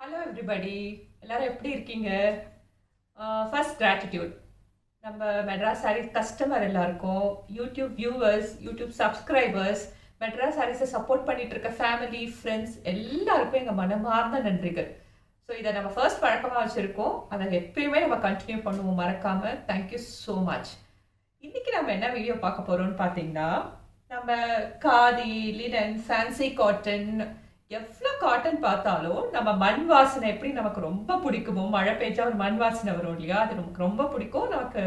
Hello everybody, எல்லாரும் எப்படி இருக்கீங்க? ஃபர்ஸ்ட் கிராட்டிடியூட் நம்ம மெட்ராஸ் சாரீஸ் கஸ்டமர் எல்லாருக்கும், YouTube viewers, YouTube subscribers, Madras சாரீஸை சப்போர்ட் பண்ணிட்டு இருக்க ஃபேமிலி ஃப்ரெண்ட்ஸ் எல்லாருக்கும் எங்கள் மனமார்ந்த நன்றிகள். ஸோ இதை நம்ம ஃபர்ஸ்ட் பழக்கமாக வச்சுருக்கோம், அதை எப்பயுமே நம்ம கண்டினியூ பண்ணுவோம் மறக்காம. Thank you so much. இன்னைக்கு நம்ம என்ன வீடியோ பார்க்க போறோம்னு பார்த்தீங்கன்னா, நம்ம காதி, லினன், ஃபேன்சி காட்டன், எவ்வளோ காட்டன் பார்த்தாலும் நம்ம மண் வாசனை எப்படி நமக்கு ரொம்ப பிடிக்குமோ, மழை பெஞ்சா ஒரு மண் வாசனை வரும் இல்லையா, அது நமக்கு ரொம்ப பிடிக்கும், நமக்கு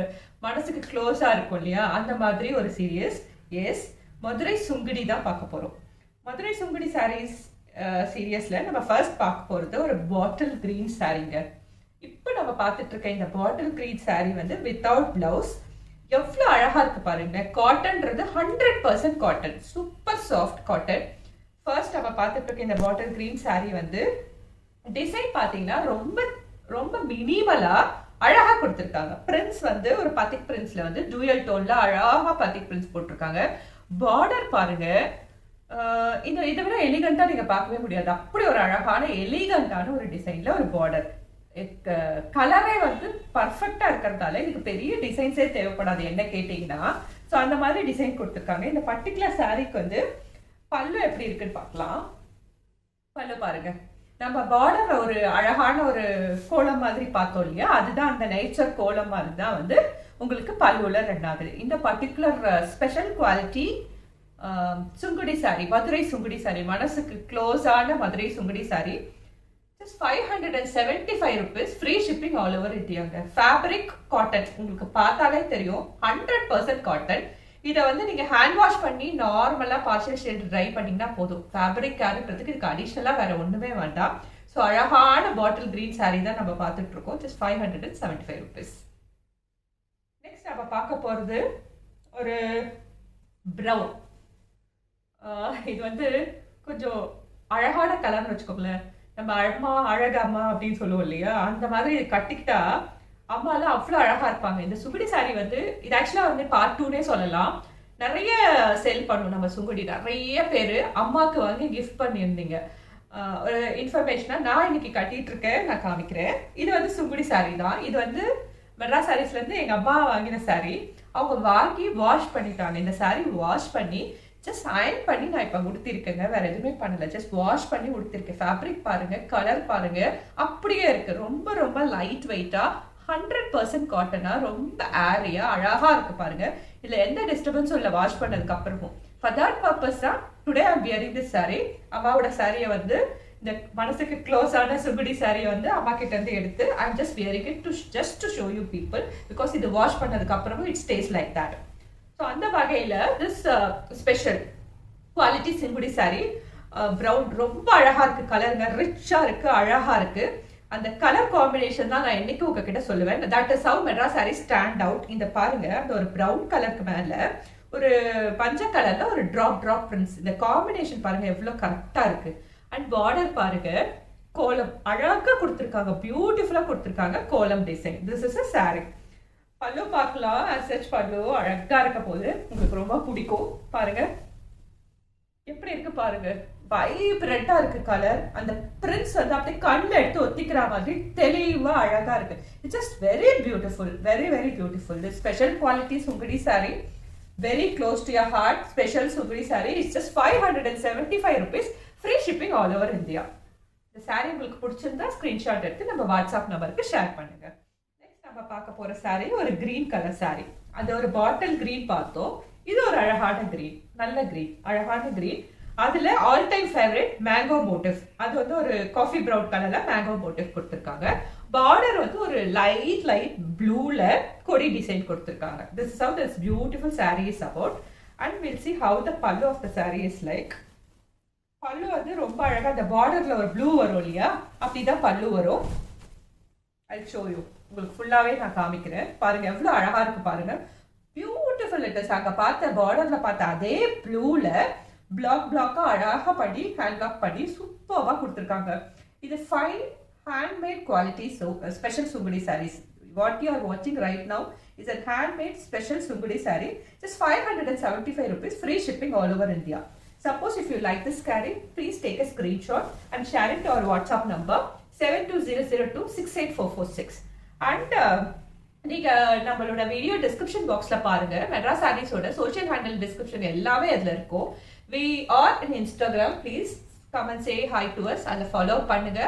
மனசுக்கு க்ளோஸாக இருக்கும் இல்லையா, அந்த மாதிரி ஒரு சீரியஸ். எஸ், மதுரை சுங்குடி தான் பார்க்க போகிறோம். மதுரை சுங்குடி சாரீஸ் சீரியஸில் நம்ம ஃபர்ஸ்ட் பார்க்க போகிறது ஒரு பாட்டில் க்ரீன் சாரீங்க. இப்போ நம்ம பார்த்துட்டு இருக்க இந்த பாட்டில் க்ரீன் சாரீ வந்து வித்தவுட் பிளவுஸ் எவ்வளோ அழகாக இருக்கு பாருங்க. காட்டன்றது 100% cotton, super soft cotton. First நம்ம பார்த்துட்டு இருக்க இந்த பாட்டில் கிரீன் சாரீ வந்து டிசைன் பார்த்தீங்கன்னா ரொம்ப ரொம்ப மினிமலா அழகா கொடுத்துருக்காங்க. பிரிண்ட்ஸ் வந்து ஒரு பத்திக் பிரிண்ட்ஸ்ல வந்து டூயல் டோன்ல அழகா பத்திக் பிரிண்ட்ஸ் போட்டிருக்காங்க. பார்டர் பாருங்க, இதை விட எலிகண்டா நீங்க பார்க்கவே முடியாது. அப்படி ஒரு அழகான எலிகண்டான ஒரு டிசைன்ல ஒரு பார்டர். கலரே வந்து பர்ஃபெக்டா இருக்கிறதால இதுக்கு பெரிய டிசைன்ஸே தேவைப்படாது என்ன கேட்டீங்கன்னா. ஸோ அந்த மாதிரி டிசைன் கொடுத்துருக்காங்க. இந்த பர்டிகுலர் சாரீக்கு வந்து பல்லு எப்படி இருக்குன்னு பார்க்கலாம். பல்லு பாருங்க, நம்ம பார்டர் ஒரு அழகான ஒரு கோலம் மாதிரி பார்த்தோம் இல்லையா, அதுதான் அந்த நேச்சர் கோலம் மாதிரி தான் வந்து உங்களுக்கு பல்லுல ரெண்டாகுது. இந்த particular special quality Sungudi sari, Madurai Sungudi sari, மனசுக்கு க்ளோஸான Madurai Sungudi sari. Just 575 rupees, free shipping all over இந்தியாங்க. ஃபேப்ரிக் காட்டன், உங்களுக்கு பார்த்தாலே தெரியும் 100% காட்டன். இதை வந்து நீங்க ஹேண்ட் வாஷ் பண்ணி நார்மலா பார்ஷியல் ஷேட் ட்ரை பண்ணீங்கன்னா போதும். ஃபேப்ரிக் கேரக்டருக்கு இதுக்கு அடிஷ்னலா வேற ஒண்ணுமே வேண்டாம். ஸோ அழகான பாட்டில் கிரீன் சாரீ தான் நம்ம பார்த்துட்டு இருக்கோம். Just 575 rupees. நெக்ஸ்ட் நம்ம பார்க்க போறது ஒரு ப்ரௌன். இது வந்து கொஞ்சம் அழகான கலர்னு வச்சுக்கோங்களேன். நம்ம அம்மா அழகம்மா அப்படின்னு சொல்லுவோம் இல்லையா, அந்த மாதிரி கட்டிக்கிட்டா அம்மாலாம் அவ்வளோ அழகா இருப்பாங்க. இந்த சுங்குடி சாரீ வந்து இது ஆக்சுவலா வந்து பார்ட் 2னே சொல்லலாம். நிறைய சேல் பண்ணுவோம் நம்ம சுங்குடி. நிறைய பேர் அம்மாவுக்கு வாங்கி கிஃப்ட் பண்ணியிருந்தீங்க. ஒரு இன்ஃபர்மேஷனா நான் இன்னைக்கு கட்டிட்டு இருக்கேன், நான் காமிக்கிறேன். இது வந்து சுங்குடி சாரீ தான். இது வந்து மெட்ராஸ் சாரீஸ்ல இருந்து எங்க அம்மா வாங்கின சாரீ. அவங்க வாங்கி வாஷ் பண்ணிட்டாங்க. இந்த சாரீ வாஷ் பண்ணி ஜஸ்ட் அயன் பண்ணி நான் இப்போ உடுத்திருக்கேங்க. வேற எதுவுமே பண்ணல, ஜஸ்ட் வாஷ் பண்ணி உடுத்திருக்கேன். ஃபேப்ரிக் பாருங்க, கலர் பாருங்க, அப்படியே இருக்கு. ரொம்ப ரொம்ப லைட் வெயிட்டா 100% காட்டனா, ரொம்ப ஏரியா அழகா இருக்கு பாருங்க. இதுல எந்த டிஸ்டர்பன்ஸும் இல்லை வாஷ் பண்ணதுக்கு அப்புறமும். ஃபார் தட் பர்பஸ் தான் today I'm wearing this sari. அம்மாவோட சாரியை வந்து இந்த மனசுக்கு க்ளோஸான சுங்குடி சாரியை வந்து அம்மா கிட்ட இருந்து எடுத்து I'm just wearing it to show you people, because இது வாஷ் பண்ணதுக்கு அப்புறமும் it stays like that. So அந்த வகையில் this special quality Sungudi sari brown ரொம்ப அழகா இருக்கு. கலருங்க ரிச்சா இருக்கு, அழகா இருக்கு. அந்த கலர் காம்பினேஷன் தான் நான் என்னைக்கு உங்ககிட்ட சொல்லுவேன். That is how Madras sari stand out. இந்த பாருங்க, அந்த ஒரு ப்ரௌன் கலருக்கு மேல ஒரு பஞ்ச கலர்ல ஒரு ட்ராப் பிரிண்ட்ஸ். இந்த காம்பினேஷன் பாருங்க எவ்வளவு கரெக்டா இருக்கு. அண்ட் பார்டர் பாருங்க, கோலம் அழகா கொடுத்துருக்காங்க, பியூட்டிஃபுல்லா கொடுத்துருக்காங்க கோலம் டிசைன். திஸ் இஸ் அ சாரீ. பல்லு பார்க்கலாம். சச் பல்லு அழகா இருக்க போது உங்களுக்கு ரொம்ப பிடிக்கும். பாருங்க எப்படி இருக்கு பாருங்க, வைப்ரண்டா இருக்கு கலர். அந்த பிரிண்ட்ஸ் வந்து அப்படியே கண்ணில் எடுத்து ஒத்திக்கிற மாதிரி தெளிவா அழகா இருக்கு. It's just very beautiful, very very beautiful. The special quality Sungudi sari, very close to your heart. Special Sungudi sari it's just 575 rupees, free shipping all over India. இந்த சாரீ உங்களுக்கு பிடிச்சிருந்தா ஸ்கிரீன்ஷாட் எடுத்து நம்ம வாட்ஸ்அப் நம்பருக்கு ஷேர் பண்ணுங்க. நெக்ஸ்ட் நம்ம பார்க்க போற சாரீ ஒரு கிரீன் கலர் சாரீ. அது ஒரு பாட்டில் கிரீன் பார்த்தோம். இது ஒரு அழகான கிரீன், நல்ல கிரீன், அழகான கிரீன். அதுல all time favourite mango motif. அது வந்து ஒரு காஃபி ப்ரௌன் கலர்ல மேங்கோ மோட்டிவ் கொடுத்துருக்காங்க. பார்டர் வந்து ஒரு லைட் ப்ளூல கொடி டிசைன் கொடுத்துருக்காங்க. This is how this beautiful sari is about. And will see how the pallu of the sari is like. Pallu வந்து ரொம்ப அழகா அந்த பார்டர்ல ஒரு ப்ளூ வரும் இல்லையா, அப்படிதான் பல்லு வரும். ஐ ஷோ யூ, உங்களுக்கு ஃபுல்லாவே நான் காமிக்கிறேன். பாருங்க எவ்வளவு அழகா இருக்கு பாருங்க, பியூட்டிஃபுல். இட் அங்க பார்த்த பார்டர்ல பார்த்த அதே ப்ளூல பிளாக்கா அழகா பண்ணி ஹேண்ட் பிளாக் பண்ணி சூப்பர்வா கொடுத்துருக்காங்க. இது fine handmade quality special Sungudi saris. What you are வாட்சிங் right now is a handmade special Sungudi sari. Just 575 rupees, free shipping all over India. Suppose if you like this saree, please take a screenshot and share it to our WhatsApp number 7200268446. And நீங்கள் நம்மளோட video description பாக்ஸில் பாருங்கள். Madras சாரீஸோட social handle description எல்லாமே அதில் இருக்கும். We are in Instagram. Please come and say hi to us and follow பண்ணுங்க.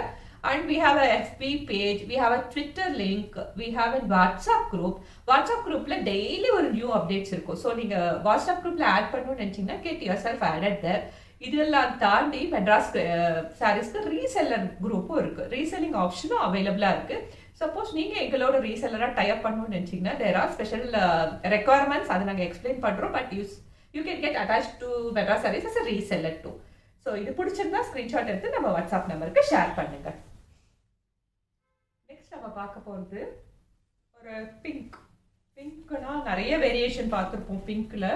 And we have a FB page, we have a Twitter link, we have a WhatsApp group. WhatsApp groupல daily ஒரு new updates இருக்கும். So நீங்கள் WhatsApp groupல add பண்ணணும்னு நினச்சிங்கன்னா get yourself added there. இதெல்லாம் தாண்டி Madras சாரீஸ்க்கு reseller குரூப்பும் இருக்குது. Reselling ஆப்ஷனும் அவைலபிளாக இருக்குது. சப்போஸ் நீங்கள் எங்களோட ரீசெல்லராக டைப் பண்ணணும்னு நினச்சிங்கன்னா தேர் ஆர் ஸ்பெஷல் ரெக்குவயர்மெண்ட்ஸ், அதை நாங்கள் எக்ஸ்பிளைன் பண்ணுறோம். But you can get attached to Madras Sarees as a reseller too. So இது பிடிச்சிருந்தா ஸ்கிரீன்ஷாட் எடுத்து நம்ம வாட்ஸ்அப் நம்பருக்கு ஷேர் பண்ணுங்க. நெக்ஸ்ட் நம்ம பார்க்க போகிறது ஒரு பிங்க்னா நிறைய வேரியேஷன் பார்த்துருப்போம். பிங்க்ல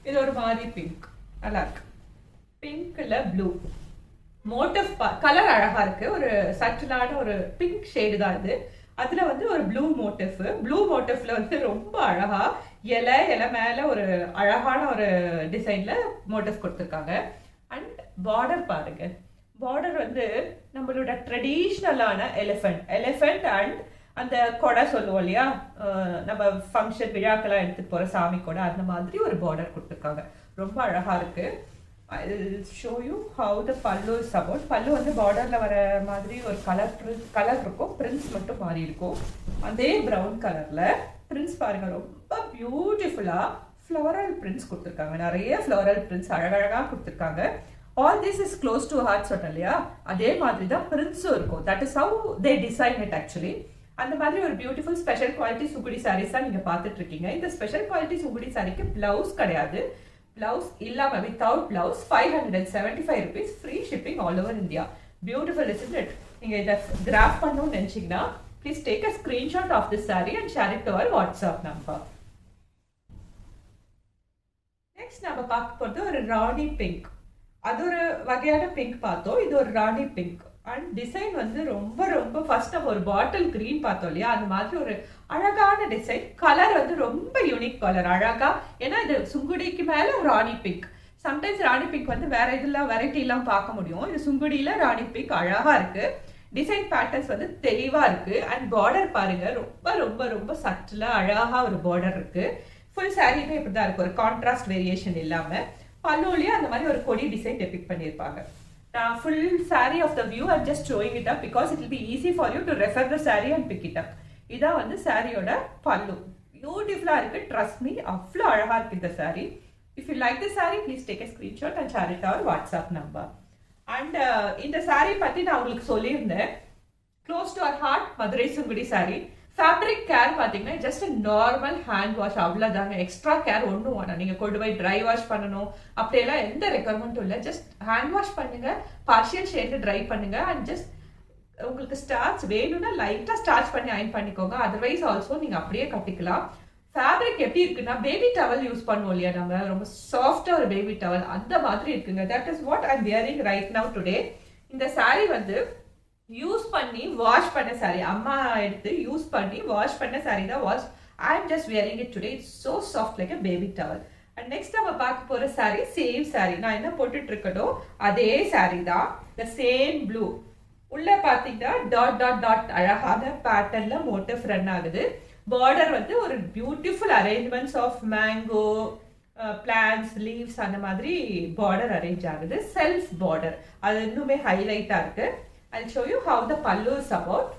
இது ஒரு மாதிரி பிங்க் நல்லா இருக்கு. பிங்க்ல ப்ளூ மோட்டிவ் கலர் அழகா இருக்கு. ஒரு சட்டிலான ஒரு பிங்க் ஷேடு தான் இது. அதுல வந்து ஒரு ப்ளூ மோட்டிவ்ல வந்து ரொம்ப அழகா இலை மேல ஒரு அழகான ஒரு டிசைன்ல மோட்டிவ் கொடுத்துருக்காங்க. அண்ட் பார்டர் பாருங்க. பார்டர் வந்து நம்மளோட ட்ரெடிஷ்னலான எலிஃபென்ட் அண்ட் அந்த கொடை சொல்லுவோம் இல்லையா, நம்ம ஃபங்க்ஷன் விழாக்கெல்லாம் எடுத்துட்டு போற சாமி கொடை, அந்த மாதிரி ஒரு பார்டர் கொடுத்துருக்காங்க. ரொம்ப அழகா இருக்கு. I will show you how the pallu is about. பல்லு வந்து பார்டர்ல வர மாதிரி ஒரு கலர் இருக்கும். பிரிண்ட்ஸ் மட்டும் மாறி இருக்கும். அதே ப்ரௌன் கலர்ல பிரிண்ட்ஸ் பாருங்க, ரொம்ப பியூட்டிஃபுல்லா ஃப்ளோரல் பிரிண்ட்ஸ் கொடுத்துருக்காங்க. நிறைய ஃப்ளோரல் பிரிண்ட்ஸ் அழகழகா கொடுத்துருக்காங்க. All this is close to heart சொன்னேன் இல்லையா, அதே மாதிரி தான் பிரிண்ட்ஸும் இருக்கும். That is how they design it actually. அந்த மாதிரி ஒரு beautiful special quality Sungudi saris தான் நீங்க பார்த்துட்டு இருக்கீங்க. இந்த ஸ்பெஷல் குவாலிட்டி சுங்குடி சாரிக்கு பிளவுஸ் கிடையாது. பிளவுஸ் இல்லாம without blouse 575 rupees, free shipping all over India. Beautiful isn't it? நீங்க இதை கிராப் பண்ணணும்னு நினைச்சீங்கன்னா please take a screenshot of this sari and share it to our WhatsApp number. Next நம்ம பார்க்க போறது ஒரு ராணி பிங்க். அது ஒரு வகையான பிங்க் பார்த்தோம். இது ஒரு ராணி பிங்க். அண்ட் டிசைன் வந்து ரொம்ப ரொம்ப ஃபர்ஸ்ட் நம்ம ஒரு பாட்டில் கிரீன் பார்த்தோம் இல்லையா, அந்த மாதிரி ஒரு அழகான டிசைன். கலர் வந்து ரொம்ப யூனிக் கலர், அழகா. ஏன்னா இது சுங்குடிக்கு மேல ராணி பிங்க். சம்டைம்ஸ் ராணி பிங்க் வந்து வேற இதெல்லாம் வெரைட்டி எல்லாம் பார்க்க முடியும். இது சுங்குடியில ராணி பிங்க் அழகா இருக்கு. டிசைன் பேட்டர்ன்ஸ் வந்து தெளிவா இருக்கு. அண்ட் பார்டர் பாருங்க, ரொம்ப ரொம்ப ரொம்ப சட்டிலா அழகா ஒரு பார்டர் இருக்கு. ஃபுல் சாரியுமே இப்படிதான் இருக்கு, ஒரு கான்ட்ராஸ்ட் வேரியேஷன் இல்லாம. பல்லுலயே அந்த மாதிரி ஒரு கொடி டிசைன் டெபிக்ட் பண்ணியிருப்பாங்க. Full saree of the view I'm just showing it up because it will be easy for you to refer the saree and pick it up. இதான் வந்து சாரியோட பல்லு. பியூட்டிஃபுல்லா இருக்கு. ட்ரஸ்ட் மீ, அவ்வளோ அழகா இருக்கு இந்த sari. If you like the sari please டேக் a screenshot and share it our WhatsApp number. And இந்த சாரி பத்தி நான் உங்களுக்கு சொல்லியிருந்தேன். Close to our heart Madurai Sungudi sari. Fabric care பார்த்தீங்கன்னா ஜஸ்ட் நார்மல் ஹேண்ட் வாஷ், அவ்வளோதாங்க. எக்ஸ்ட்ரா கேர் ஒன்றும் வேணாம். நீங்கள் கொண்டு போய் ட்ரை வாஷ் பண்ணணும் அப்படியெல்லாம் எந்த ரெக்குவயர்மெண்ட்டும் இல்லை. ஜஸ்ட் ஹேண்ட் வாஷ் பண்ணுங்க, பார்ஷியல் ஷேடு ட்ரை பண்ணுங்க. அண்ட் ஜஸ்ட் உங்களுக்கு ஸ்டார்ச் வேணும்னா லைட்டாக ஸ்டார்ச் பண்ணி அயன் பண்ணிக்கோங்க. அதர்வைஸ் ஆல்சோ நீங்கள் அப்படியே கட்டிக்கலாம். ஃபேப்ரிக் எப்படி இருக்குன்னா பேபி டவல் யூஸ் பண்ணுவோம் இல்லையா, நம்ம ரொம்ப சாஃப்டாக ஒரு பேபி டவல் அந்த மாதிரி இருக்குங்க. That is what I am wearing right now today. இந்த சாரி வந்து யூஸ் பண்ணி வாஷ் பண்ண சாரி, அம்மா எடுத்து யூஸ் பண்ணி வாஷ் பண்ண சாரி தான் wash. I am just wearing it today. It's so soft like a baby towel. And next நம்ம பார்க்க போற சாரி சேம் சாரி. நான் என்ன போட்டுட்டு இருக்கனோ அதே சாரி தான். The same blue. உள்ள பாத்தீங்கன்னா டாட் டாட் டாட் அழகான பேட்டர்ன்ல மோட்டிவ் ரன் ஆகுது. பார்டர் வந்து ஒரு beautiful arrangements of mango, plans, leaves அந்த மாதிரி பார்டர் அரேஞ்ச் ஆகுது. செல்ஃப் பார்டர் அது இன்னுமே ஹைலைட்டா இருக்கு. I'll show you how the pallu is about.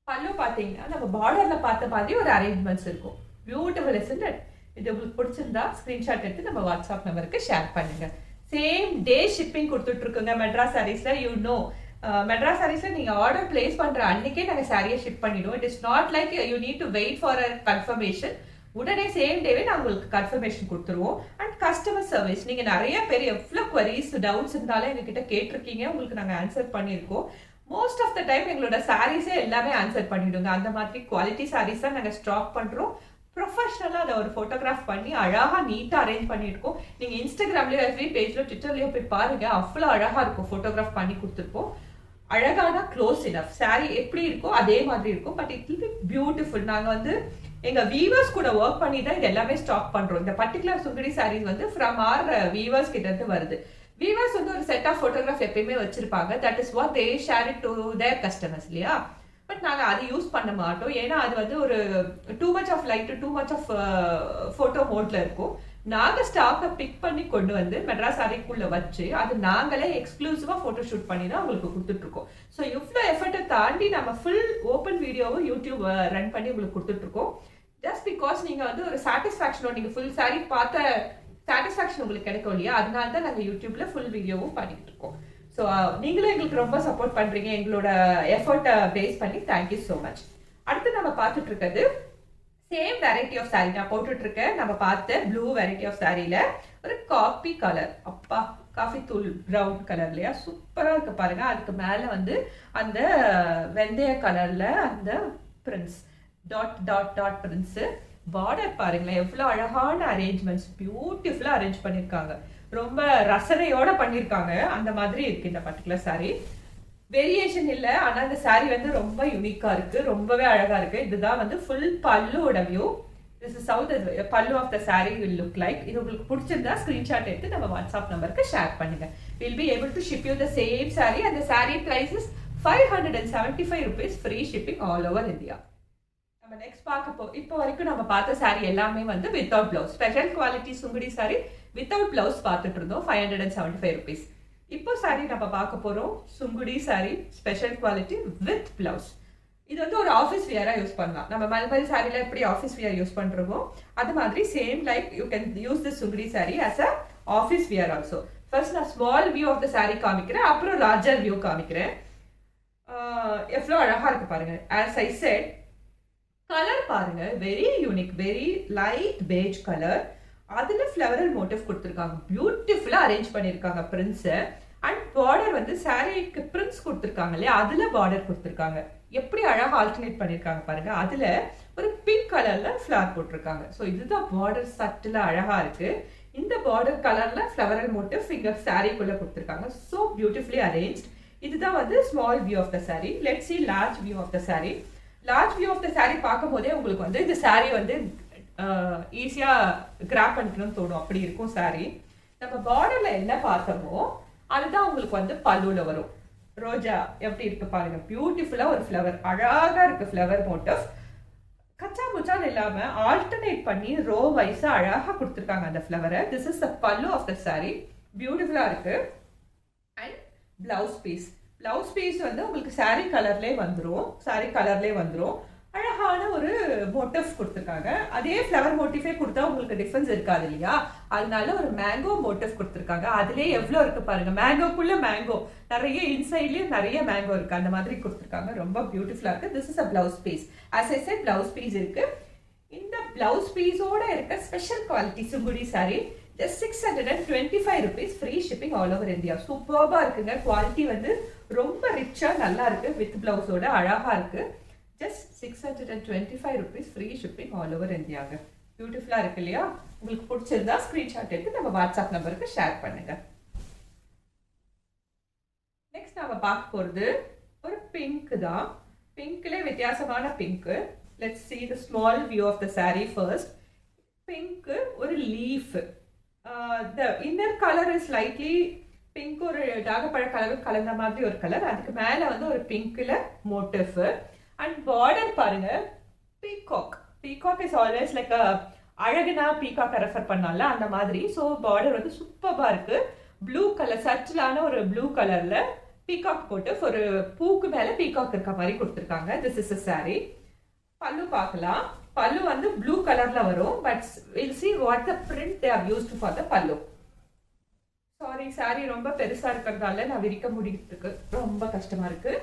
பல்லு பாத்தீங்கன்னா நம்ம பார்டர்ல பார்த்த மாதிரி ஒரு அரேஞ்ச்மெண்ட்ஸ் இருக்கும். Beautiful isn't it? இது உங்களுக்கு பிடிச்சிருந்தா ஸ்கிரீன்ஷாட் எடுத்து நம்ம வாட்ஸ்அப் நம்பருக்கு ஷேர் பண்ணுங்க. சேம் டே ஷிப்பிங் கொடுத்துட்டு இருக்கோங்க மெட்ராஸ் சாரீஸ்ல. மெட்ராஸ் சாரீஸ்ல நீங்க ஆர்டர் பிளேஸ் பண்ற அன்னைக்கே நாங்க சாரியை ஷிப் பண்ணிடுவோம். It is not like you need to wait for a confirmation. உடனே சேம் டேவே நான் உங்களுக்கு கன்ஃபர்மேஷன் கொடுத்துருவோம். அண்ட் கஸ்டமர் சர்வீஸ், நீங்க நிறைய பேர் எவ்வளோ குவரிஸ் டவுட்ஸ் இருந்தாலும் எங்ககிட்ட கேட்டிருக்கீங்க, உங்களுக்கு நாங்கள் ஆன்சர் பண்ணியிருக்கோம். மோஸ்ட் ஆஃப் த டைம் எங்களோட சாரீஸே எல்லாமே ஆன்சர் பண்ணிவிடுங்க. அந்த மாதிரி குவாலிட்டி சாரீஸ் தான் நாங்கள் ஸ்டாக் பண்ணுறோம். ப்ரொஃபஷனலாக அதை ஒரு ஃபோட்டோகிராஃப் பண்ணி அழகாக நீட்டாக அரேஞ்ச் பண்ணியிருக்கோம். நீங்கள் இன்ஸ்டாகிராம்லேயோ எஃபி பேஜ்லோ ட்விட்டர்லேயோ போய் பாருங்க, அவ்வளோ அழகாக இருக்கும். ஃபோட்டோகிராஃப் பண்ணி கொடுத்துருப்போம். அழகான க்ளோஸ் இனஃப் சாரீ எப்படி இருக்கோ அதே மாதிரி இருக்கும். But it will be beautiful. நாங்கள் வந்து எங்க வீவர்ஸ் கூட ஒர்க் பண்ணி தான் இது எல்லாமே ஸ்டாக் பண்றோம். இந்த பர்டிகுலர் சுங்குடி சாரீஸ் வந்து ஃப்ரம் ஆர் வீவர்ஸ் கிட்ட இருந்து வருது. வீவர்ஸ் வந்து ஒரு செட் ஆஃப் ஃபோட்டோகிராஃப் எப்பயுமே வச்சிருப்பாங்க. That is what they share it to their customers இல்லையா? பட் நாங்க அது யூஸ் பண்ண மாட்டோம். ஏன்னா அது வந்து ஒரு too much of light, too much of photo மோட்ல இருக்கும். நாங்க ஸ்டாக்கை பிக் பண்ணி கொண்டு வந்து மெட்ராஸ் அறைக்குள்ள வச்சு அது நாங்களே எக்ஸ்க்ளூசிவா போட்டோ ஷூட் பண்ணி தான் உங்களுக்கு கொடுத்துட்டு இருக்கோம். ஸோ இவ்வளோ எஃபர்ட்டை தாண்டி நம்ம ஃபுல் ஓப்பன் வீடியோவும் யூடியூப் ரன் பண்ணி உங்களுக்கு கொடுத்துட்டு இருக்கோம். ஜஸ்ட் பிகாஸ் நீங்க வந்து ஒரு சாட்டிஸ்ஃபேக்ஷனோ, நீங்க ஃபுல் சாரி பார்த்த சாட்டிஸ்ஃபேக்ஷன் உங்களுக்கு கிடைக்கும் இல்லையா? அதனால தான் நாங்கள் யூடியூப்ல ஃபுல் வீடியோவும் பண்ணிட்டு இருக்கோம். ஸோ நீங்களும் எங்களுக்கு ரொம்ப சப்போர்ட் பண்றீங்க எங்களோட எஃபர்ட்டை பேஸ் பண்ணி. Thank you so much. அடுத்து நம்ம பார்த்துட்டு இருக்கிறது சேம் வெரைட்டி ஆஃப் சாரி நான் போட்டுட்டு இருக்கேன். நம்ம பார்த்த ப்ளூ வெரைட்டி ஆஃப் சாரியில ஒரு காபி கலர், அப்பா காஃபி தூள் ப்ரௌன் கலர் இல்லையா? சூப்பரா இருக்கு பாருங்க. அதுக்கு மேல வந்து அந்த வெந்தய கலர்ல அந்த prints, dot dot dot prints. Border பாருங்களேன், எவ்வளவு அழகான அரேஞ்ச்மெண்ட்ஸ், பியூட்டிஃபுல்லா அரேஞ்ச் பண்ணிருக்காங்க. ரொம்ப ரசனையோட பண்ணிருக்காங்க. அந்த மாதிரி இருக்கு இந்த பர்டிகுலர் சாரி. வேரியேஷன் இல்ல, ஆனா இந்த சாரி வந்து ரொம்ப யூனிக்கா இருக்கு, ரொம்பவே அழகா இருக்கு. இதுதான் வந்து ஃபுல் பல்லுவோட view. This is how the pallu of the sari will look like. இது உங்களுக்கு பிடிச்சிருந்தா ஸ்கிரீன்ஷாட் எடுத்து நம்ம வாட்ஸ்அப் நம்பருக்கு ஷேர் பண்ணுங்க. Will be able to ship you the same sari and the sari price is 575 rupees, free shipping all over India. நம்ம next இப்போ வரைக்கும் நம்ம பார்த்த சாரி எல்லாமே வந்து without blouse, special quality Sungudi sari without blouse பார்த்துட்டு இருந்தோம். 575 rupees. இப்போ சாரி நம்ம பார்க்க போறோம் Sungudi sari special quality with blouse. இது வந்து ஒரு ஆஃபீஸ் வியரா யூஸ் பண்ணலாம். நம்ம மல்பரி சாரில எப்படி ஆஃபீஸ் வியர் யூஸ் பண்றோமோ அது மாதிரி same like you can use the Sungudi sari as a office wear also. First நான் small view of the sari காமிக்கிறேன், அப்புறம் லார்ஜர் வியூ காமிக்கிறேன். எவ்வளோ அழகா இருக்கு பாருங்க. as I said, கலர் பாருங்க, very unique, very light beige colour. அதுல ஃப்ளவரல் மோட்டிவ் கொடுத்துருக்காங்க, பியூட்டிஃபுல்லா அரேஞ்ச் பண்ணிருக்காங்க பிரிண்ட்ஸ். அண்ட் பார்டர் வந்து சாரிக்கு பிரிண்ட்ஸ் கொடுத்துருக்காங்க இல்லையா, அதுல பார்டர் கொடுத்துருக்காங்க. எப்படி அழகா ஆல்டர்னேட் பண்ணிருக்காங்க பாருங்க. அதுல ஒரு பிங்க் கலர்ல ஃபிளவர் போட்டிருக்காங்க. ஸோ இதுதான் பார்டர், சட்டில அழகா இருக்கு. இந்த பார்டர் கலர்ல ஃப்ளவரல் மோட்டிவ் இங்க சாரிக்குள்ள கொடுத்துருக்காங்க. So beautifully arrange. இதுதான் வந்து small view of the sari. Let's see large view of the sari. Large view of the sari பார்க்கும் போதே உங்களுக்கு வந்து இந்த சாரி வந்து ஈஸியா கிராப் பண்ணிக்கணும்னு தோணும், அப்படி இருக்கும் சாரி. நம்ம பார்டர்ல என்ன பார்த்தோமோ அதுதான் உங்களுக்கு வந்து பல்லுல வரும். ரோஜா எப்படி இருக்கு பாருங்க, பியூட்டிஃபுல்லா ஒரு ஃப்ளவர், அழகா இருக்கு ஃப்ளவர் மோட்டிவ். கச்சா முச்சால் இல்லாம ஆல்டர்னேட் பண்ணி ரோ வைஸா அழகா கொடுத்துருக்காங்க அந்த ஃப்ளவரை. This is the pallu of the sari, பியூட்டிஃபுல்லா இருக்கு. And blouse piece, blouse piece வந்து உங்களுக்கு சாரி கலர்லேயே வந்துடும். அழகான ஒரு மோட்டிவ் கொடுத்துருக்காங்க. அதே ஃப்ளவர் மோட்டிவே கொடுத்தா உங்களுக்கு டிஃபரன்ஸ் இருக்காது இல்லையா? அதனால ஒரு மேங்கோ மோட்டிவ் கொடுத்துருக்காங்க. அதுலேயே எவ்வளோ இருக்கு பாருங்க, மேங்கோக்குள்ள மேங்கோ, நிறைய இன்சைட்லயும் நிறைய மேங்கோ இருக்கு, அந்த மாதிரி கொடுத்துருக்காங்க. ரொம்ப பியூட்டிஃபுல்லா இருக்கு. This is a blouse piece. as I said, blouse piece இருக்கு. இந்த பிளவுஸ் பீஸோட இருக்க special quality Sungudi sari just 625 rupees, free shipping all over India. சூப்பர்பா இருக்குங்க. குவாலிட்டி வந்து ரொம்ப ரிச்சா நல்லா இருக்கு. வித் பிளவுஸோட அழகா இருக்கு. just 625 rupees, free shipping all over இந்தியாங்க. பியூட்டிஃபுல்லா இருக்கு இல்லையா? உங்களுக்கு பிடிச்சிருந்தா ஸ்கிரீன்ஷாட் எடுத்து நம்ம வாட்ஸ்அப் நம்பருக்கு ஷேர் பண்ணுங்க. நெக்ஸ்ட் நம்ம பார்க்க போறது ஒரு பிங்க் தான். பிங்க்ல வித்தியாசமான pink. Let's see the small view of the saree first. Pink ஒரு leaf. the inner color is slightly pink, ஒரு டாகப்பழ கலர் கலந்த மாதிரி ஒரு கலர். அதுக்கு மேல வந்து ஒரு பிங்க்ல மோட்டிவ். அண்ட் பார்டர் பாருங்க, பீகாக் இஸ் ஆல்வேஸ் லைக் அழகுனா பீகாக்கை ரெஃபர் பண்ணால அந்த மாதிரி. ஸோ பார்டர் வந்து சூப்பர்பா இருக்கு. ப்ளூ கலர், சட்டிலான ஒரு ப்ளூ கலர்ல பீகாக் போட்டு ஒரு பூக்கு மேல பீகாக் இருக்க மாதிரி கொடுத்துருக்காங்க. This is a saree. பல்லு பார்க்கலாம். பல்லு வந்து ப்ளூ கலர்ல வரும். But will see what the print they have used for the பல்லு. சாரி, சாரி ரொம்ப பெருசா இருக்கிறதால நான் விரிக்க முடிக்கிறதுக்கு ரொம்ப கஷ்டமா இருக்கு.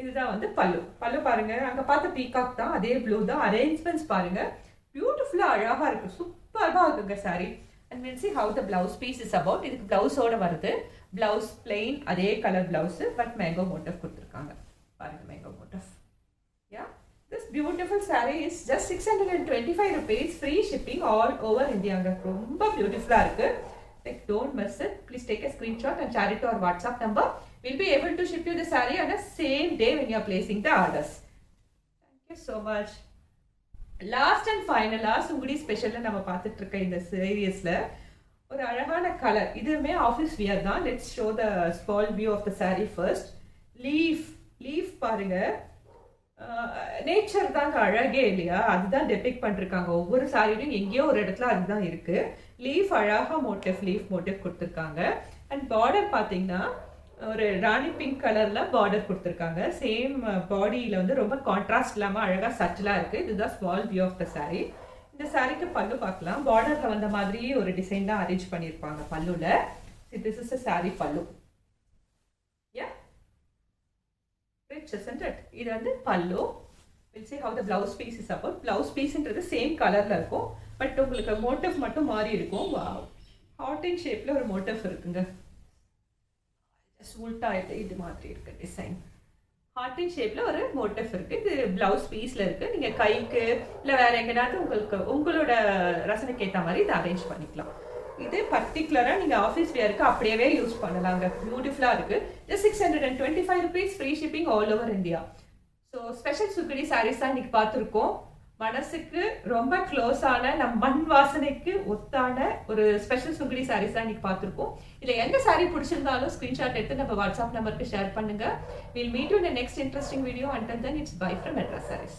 இதுதான் வந்து பல்லு. பல்லு பாருங்க, அங்க பார்த்த பீகாக் தான், அதே ப்ளூ தான். அரேஞ்ச்மெண்ட்ஸ் பாருங்க, பியூட்டிஃபுல்லா அழகா இருக்கு, சூப்பர்பா இருக்குங்க sorry. And we'll see how the blouse piece is about. இதுக்கு பிளவுஸோட வருது. பிளவுஸ் பிளெயின், அதே colour blouse, but mango motif கொடுத்துருக்காங்க. பாருங்க mango motive. Yeah, this beautiful saree is just 625 rupees, free shipping all over India. ரொம்ப பியூட்டிஃபுல்லா இருக்கு. Like, don't miss it. Please take a screenshot and share it to our WhatsApp number. We'll be able to ship you the saree on the same day when you are placing the orders. Thank you so much. Last and ஃபைனலா சுங்குடி ஸ்பெஷல்ல நம்ம பார்த்துட்டு இருக்க இந்த சீரியஸ்ல ஒரு அழகான colour. இதுவுமே office wear தான். Let's show the small view of the saree first. Leaf leaf பாருங்க. நேச்சர் தாங்க அழகே இல்லையா? அதுதான் டெபிக் பண்ணிருக்காங்க. ஒவ்வொரு சாரிலையும் எங்கேயோ ஒரு இடத்துல அதுதான் இருக்கு. லீஃப் அழகா லீஃப் மோட்டிவ் கொடுத்துருக்காங்க. அண்ட் பார்டர் பார்த்தீங்கன்னா ஒரு ராணி பிங்க் கலர்ல பார்டர் கொடுத்துருக்காங்க. சேம் பாடியில வந்து ரொம்ப கான்ட்ராஸ்ட் இல்லாம அழகா சட்டிலா இருக்கு. இதுதான் small view of the saree. இந்த சாரிக்கு பல்லு பார்க்கலாம். பார்டர்ல வந்த மாதிரியே ஒரு டிசைன் தான் அரேஞ்ச் பண்ணியிருப்பாங்க பல்லுல. திஸ் இஸ் a saree பல்லு. Yeah, rich, isn't it? இது வந்து பல்லு. We'll see how the blouse piece is about. Blouse pieceன்றது சேம் கலர்ல இருக்கும். பட் உங்களுக்கு மோட்டிவ் மட்டும் மாறி இருக்கும். வாவ், ஹார்ட் இன் ஷேப்ல ஒரு மோட்டிவ் இருக்குங்க. உல்டா இது மாதிரி இருக்கு டிசைன். ஹார்ட் இன் ஷேப்ல ஒரு மோட்டிவ் இருக்கு. இது பிளவுஸ் பீஸ்ல இருக்கு. நீங்க கைக்கு இல்ல வேற எங்கேயாவது உங்களுக்கு உங்களோட ரசனைக்கு ஏற்ற மாதிரி இதை அரேஞ்ச் பண்ணிக்கலாம். இது பர்டிகுலரா நீங்க ஆஃபீஸ் வியருக்கு அப்படியே யூஸ் பண்ணலாங்க. பியூட்டிஃபுல்லா இருக்கு. Just 625 rupees, free shipping all over India. So special Sungudi saris தான் இன்னைக்கு பார்த்துருக்கோம். மனசுக்கு ரொம்ப க்ளோஸான நம் மண் வாசனைக்கு ஒத்தான ஒரு ஸ்பெஷல் சுங்கடி சாரீஸ் தான் இன்னைக்கு பார்த்துருக்கோம். இல்லை எந்த சாரீ பிடிச்சிருந்தாலும் ஸ்க்ரீன்ஷாட் எடுத்து நம்ம வாட்ஸ்அப் நம்பருக்கு ஷேர் பண்ணுங்க. We'll meet you in the next interesting video. Until then, it's bye from Madras Sarees.